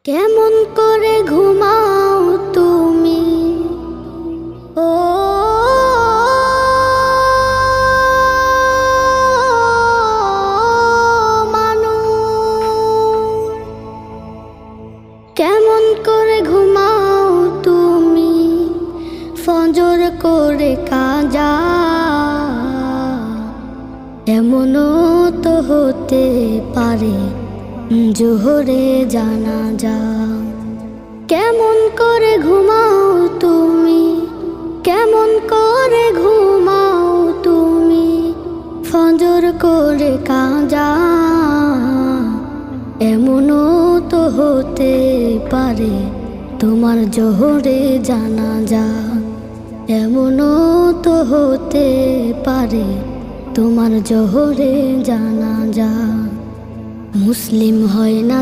কেমন করে ঘুমাও তুমি ও মানুষ, কেমন করে ঘুমাও তুমি ফজর করে কাজা, এমনও তো হতে পারে জোহরে জানাজা। কেমন করে ঘুমাও তুমি, কেমন করে ঘুমাও তুমি ফজর করে কাজা, এমনও তো হতে পারে তোমার জোহরে জানাজা, এমনও তো হতে পারে তোমার জোহরে জানাজা। মুসলিম হয় না